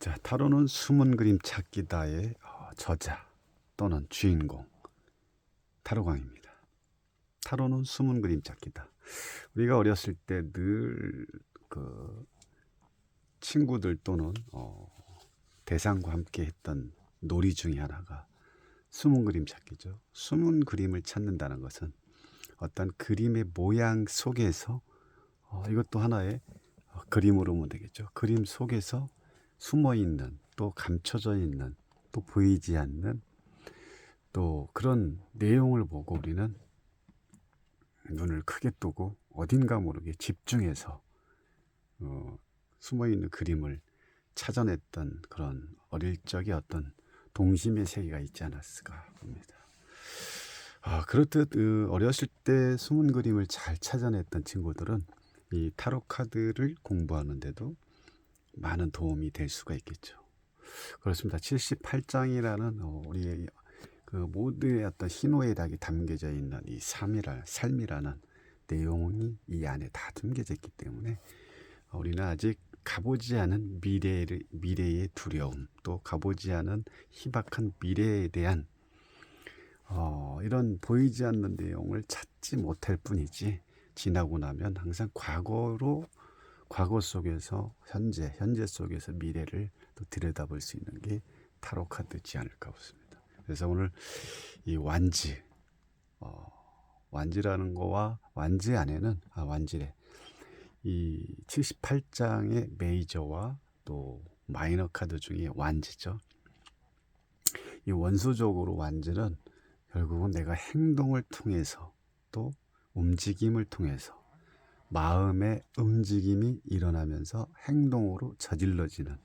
자, 타로는 숨은 그림 찾기다의 저자 또는 주인공 타로강입니다. 타로는 숨은 그림 찾기다. 우리가 어렸을 때 늘 그 친구들 또는 대상과 함께 했던 놀이 중에 하나가 숨은 그림 찾기죠. 숨은 그림을 찾는다는 것은 어떤 그림의 모양 속에서 이것도 하나의 그림으로 보면 되겠죠. 그림 속에서 숨어 있는, 또 감춰져 있는, 또 보이지 않는 또 그런 내용을 보고 우리는 눈을 크게 뜨고 어딘가 모르게 집중해서 숨어 있는 그림을 찾아냈던 그런 어릴 적의 어떤 동심의 세계가 있지 않았을까 봅니다. 그렇듯 어렸을 때 숨은 그림을 잘 찾아냈던 친구들은 이 타로 카드를 공부하는데도 많은 도움이 될 수가 있겠죠. 그렇습니다. 78장이라는 우리의 그 모두의 어떤 희노애락이 담겨져 있는 이 삶이라는 내용이 이 안에 다 담겨져 있기 때문에 우리는 아직 가보지 않은 미래의 두려움, 또 가보지 않은 희박한 미래에 대한 이런 보이지 않는 내용을 찾지 못할 뿐이지, 지나고 나면 항상 과거 속에서 현재 속에서 미래를 또 들여다볼 수 있는 게 타로 카드지 않을까 싶습니다. 그래서 오늘 이 완지라는 거와 완지 안에는 완지래 이 78장의 메이저와 또 마이너 카드 중에 완지죠. 이 원소적으로 완지는 결국은 내가 행동을 통해서 또 움직임을 통해서 마음의 움직임이 일어나면서 행동으로 저질러지는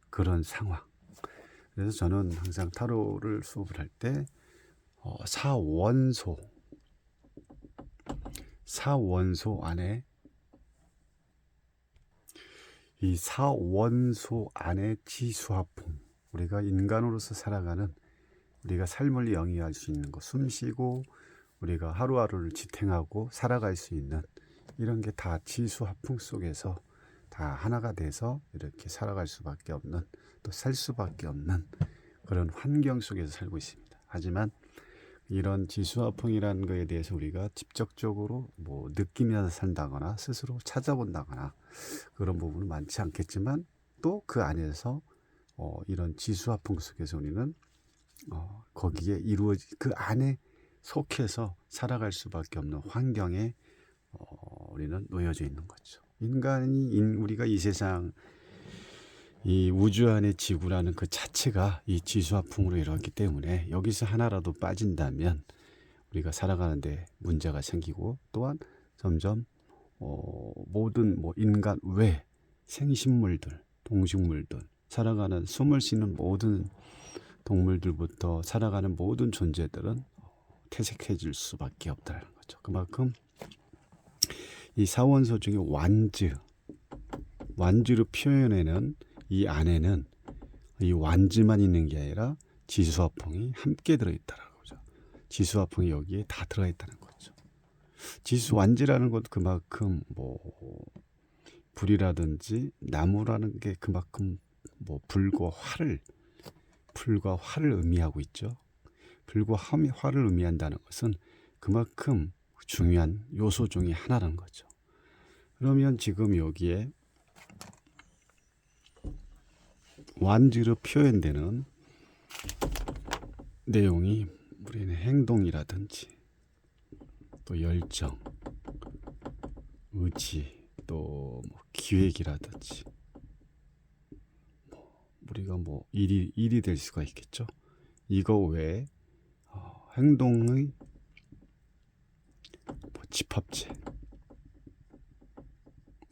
그런 상황. 그래서 저는 항상 타로를 수업을 할 때 사원소 안에 이 사원소 안에 지수화풍, 우리가 인간으로서 살아가는 우리가 삶을 영위할 수 있는 것, 숨쉬고 우리가 하루하루를 지탱하고 살아갈 수 있는 이런 게 다 지수화풍 속에서 다 하나가 돼서 이렇게 살아갈 수밖에 없는, 또 살 수밖에 없는 그런 환경 속에서 살고 있습니다. 하지만 이런 지수화풍이라는 것에 대해서 우리가 직접적으로 느끼면서 산다거나 스스로 찾아본다거나 그런 부분은 많지 않겠지만, 또 그 안에서 이런 지수화풍 속에서 우리는 거기에 그 안에 속해서 살아갈 수밖에 없는 환경에 우리는 놓여져 있는 거죠. 우리가 이 세상, 이 우주 안의 지구라는 그 자체가 이 지수화풍으로 이루었기 때문에 여기서 하나라도 빠진다면 우리가 살아가는데 문제가 생기고, 또한 점점 모든 인간 외 생식물들, 동식물들, 살아가는 숨을 쉬는 모든 동물들부터 살아가는 모든 존재들은 퇴색해질 수밖에 없다는 거죠. 그만큼 이 사원소 중에 완지로 표현에는 이 안에는 이 완지만 있는 게 아니라 지수화풍이 함께 들어있다는 거죠. 지수화풍이 여기에 다 들어있다는 거죠. 완지라는 것도 그만큼 불이라든지 나무라는 게 그만큼 불과 화를 의미하고 있죠. 불과 화를 의미한다는 것은 그만큼 중요한 요소 중에 하나라는 거죠. 그러면 지금 여기에 완지로 표현되는 내용이 우리는 행동이라든지 또 열정, 의지, 또 기획이라든지 우리가 일이 될 수가 있겠죠. 이거 외에 행동의 집합체,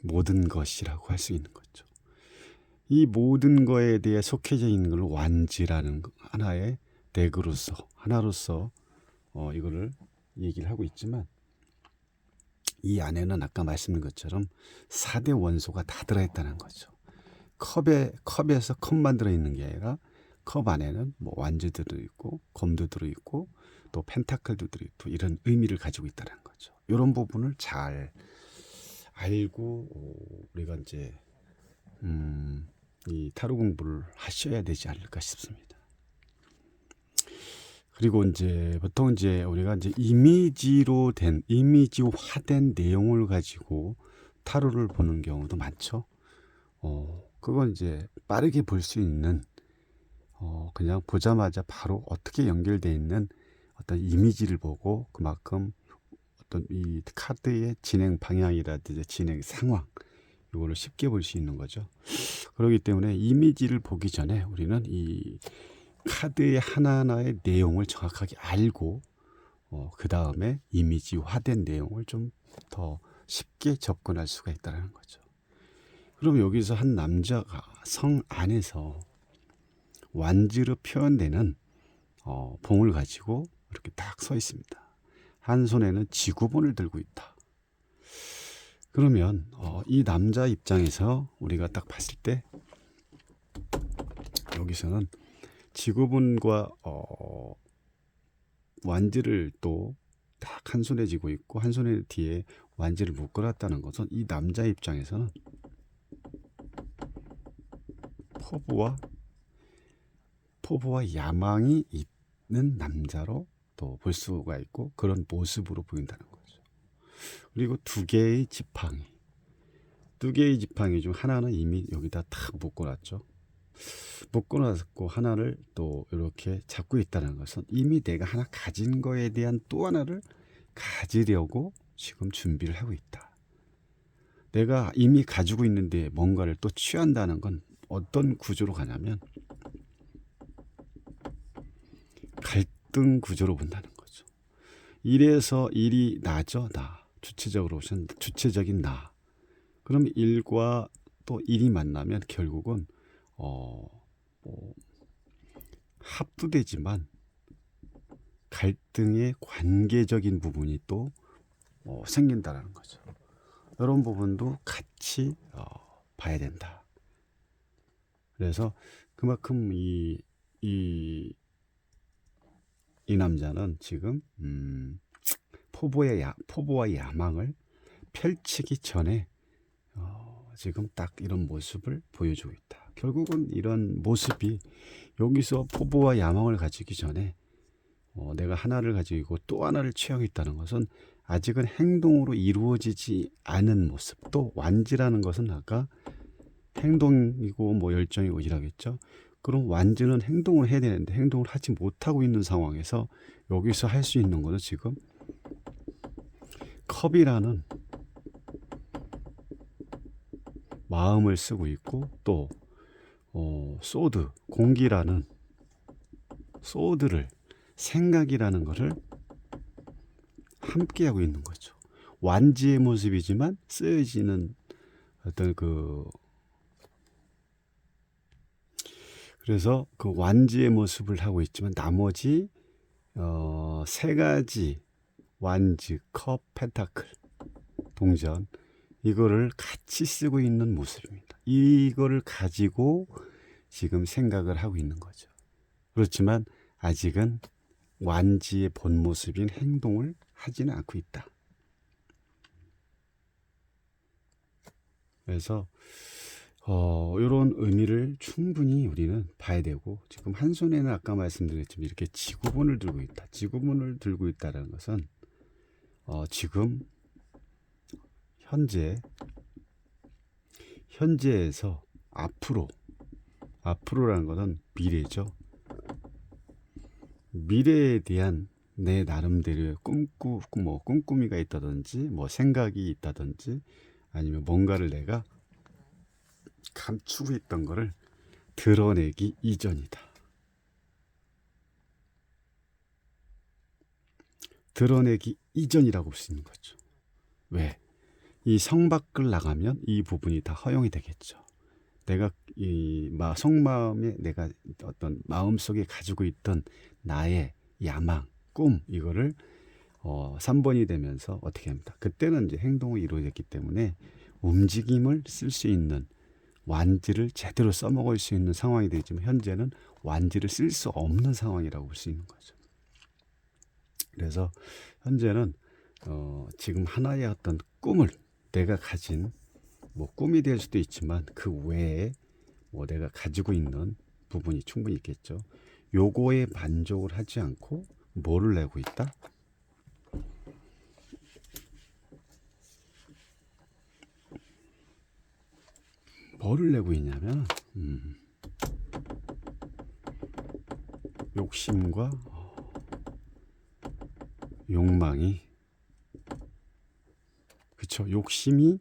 모든 것이라고 할 수 있는 거죠. 이 모든 거에 대해 속해져 있는 걸 완지라는 하나의 하나로서 이거를 얘기를 하고 있지만, 이 안에는 아까 말씀드린 것처럼 4대 원소가 다 들어있다는 거죠. 컵에서 컵만 들어있는 게 아니라 컵 안에는 완지도 들어있고 검도 들어있고 또 펜타클도 들어있고 이런 의미를 가지고 있다는 거죠. 이런 부분을 잘 알고 우리가 이제 이 타로 공부를 하셔야 되지 않을까 싶습니다. 그리고 이제 보통 이제 우리가 이제 이미지화된 내용을 가지고 타로를 보는 경우도 많죠. 그건 이제 빠르게 볼 수 있는, 그냥 보자마자 바로 어떻게 연결되어 있는 어떤 이미지를 보고 그만큼 어떤 이 카드의 진행 방향이라든지 진행 상황, 이거를 쉽게 볼 수 있는 거죠. 그렇기 때문에 이미지를 보기 전에 우리는 이 카드의 하나하나의 내용을 정확하게 알고, 그 다음에 이미지화된 내용을 좀 더 쉽게 접근할 수가 있다는 거죠. 그럼 여기서 한 남자가 성 안에서 완지로 표현되는 봉을 가지고 이렇게 딱 서 있습니다. 한 손에는 지구본을 들고 있다. 그러면 이 남자 입장에서 우리가 딱 봤을 때 여기서는 지구본과 완지를 또 딱 한 손에 쥐고 있고 한 손에 뒤에 완지를 묶어놨다는 것은 이 남자 입장에서는 포부와 야망이 있는 남자로 또 볼 수가 있고 그런 모습으로 보인다는 거죠. 그리고 두 개의 지팡이 중 하나는 이미 여기다 탁 묶어놨죠. 묶어놨고 하나를 또 이렇게 잡고 있다는 것은 이미 내가 하나 가진 거에 대한 또 하나를 가지려고 지금 준비를 하고 있다. 내가 이미 가지고 있는데 뭔가를 또 취한다는 건 어떤 구조로 가냐면 갈등 구조로 본다는 거죠. 일에서 일이 나죠. 나. 주체적으로 보시면 주체적인 나. 그럼 일과 또 일이 만나면 결국은 합두되지만 갈등의 관계적인 부분이 또 생긴다는 거죠. 이런 부분도 같이 봐야 된다. 그래서 그만큼 이 남자는 지금 포부와 야망을 펼치기 전에 지금 딱 이런 모습을 보여주고 있다. 결국은 이런 모습이 여기서 포부와 야망을 가지기 전에 내가 하나를 가지고 있고 또 하나를 취하고 있다는 것은 아직은 행동으로 이루어지지 않은 모습. 또 완지라는 것은 아까 행동이고 뭐 열정이고 이라겠죠. 그럼 완지는 행동을 해야 되는데 행동을 하지 못하고 있는 상황에서 여기서 할 수 있는 것은 지금 컵이라는 마음을 쓰고 있고 또 소드, 공기라는 소드를 생각이라는 것을 함께하고 있는 거죠. 완지의 모습이지만 쓰여지는 어떤 그래서 그 완지의 모습을 하고 있지만 나머지 세 가지 완지, 컵, 펜타클, 동전 이거를 같이 쓰고 있는 모습입니다. 이거를 가지고 지금 생각을 하고 있는 거죠. 그렇지만 아직은 완지의 본 모습인 행동을 하지는 않고 있다. 그래서 이런 의미를 충분히 우리는 봐야 되고 지금 한 손에는 아까 말씀드렸지만 이렇게 지구본을 들고 있다. 지구본을 들고 있다는 것은 지금 현재에서 앞으로라는 것은 미래죠. 미래에 대한 내 나름대로의 꿈꾸미가 있다든지 뭐 생각이 있다든지 아니면 뭔가를 내가 감추고 있던 거를 드러내기 이전이다. 드러내기 이전이라고 볼 수 있는 거죠. 왜? 이 성 밖을 나가면 이 부분이 다 허용이 되겠죠. 내가 이 속마음에 내가 어떤 마음속에 가지고 있던 나의 야망, 꿈 이거를 3번이 되면서 어떻게 합니다. 그때는 이제 행동이 이루어졌기 때문에 움직임을 쓸 수 있는 완지를 제대로 써먹을 수 있는 상황이 되지만 현재는 완지를 쓸 수 없는 상황이라고 볼 수 있는 거죠. 그래서 현재는 지금 하나의 어떤 꿈을 내가 가진 뭐 꿈이 될 수도 있지만 그 외에 뭐 내가 가지고 있는 부분이 충분히 있겠죠. 요거에 만족을 하지 않고 뭐를 내고 있다? 뭐를 내고 있냐면 욕심과 욕망이, 그쵸? 욕심이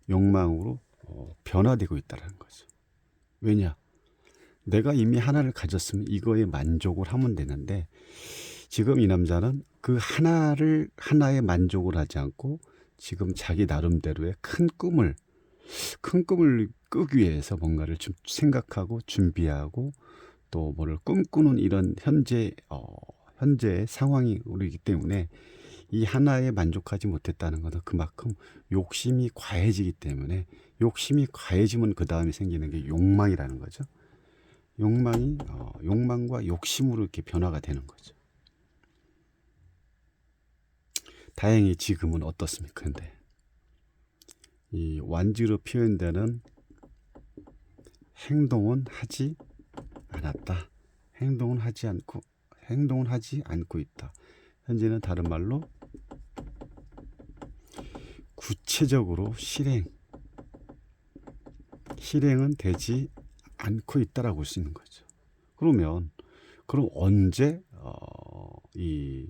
욕망으로 변화되고 있다는 거죠. 왜냐? 내가 이미 하나를 가졌으면 이거에 만족을 하면 되는데, 지금 이 남자는 그 하나에 만족을 하지 않고 지금 자기 나름대로의 큰 꿈을 꾸기 위해서 뭔가를 좀 생각하고 준비하고 또 뭐를 꿈꾸는 이런 현재의 상황이 우리이기 때문에, 이 하나에 만족하지 못했다는 것은 그만큼 욕심이 과해지기 때문에, 욕심이 과해지면 그 다음에 생기는 게 욕망이라는 거죠. 욕망과 욕심으로 이렇게 변화가 되는 거죠. 다행히 지금은 어떻습니까? 근데 이 완지로 표현되는 행동은 하지 않았다. 행동은 하지 않고 있다. 현재는 다른 말로 구체적으로 실행은 되지 않고 있다라고 볼 수 있는 거죠. 그럼 언제 이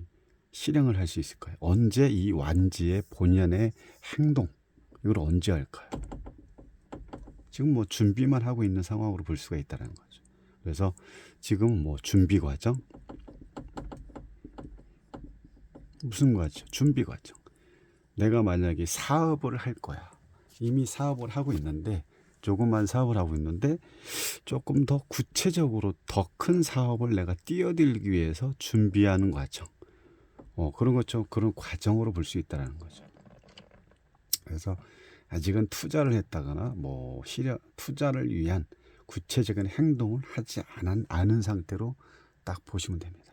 실행을 할 수 있을까요? 언제 이 완지의 본연의 행동, 이걸 언제 할까요? 지금 뭐 준비만 하고 있는 상황으로 볼 수가 있다는 거죠. 그래서 지금 뭐 준비 과정, 무슨 과정? 준비 과정. 내가 만약에 사업을 할 거야. 이미 사업을 하고 있는데, 조그만 사업을 하고 있는데 조금 더 구체적으로 더 큰 사업을 내가 뛰어들기 위해서 준비하는 과정. 그런 것좀 그런 과정으로 볼 수 있다는 거죠. 그래서 아직은 투자를 했다거나 뭐 투자를 위한 구체적인 행동을 하지 않은 상태로 딱 보시면 됩니다.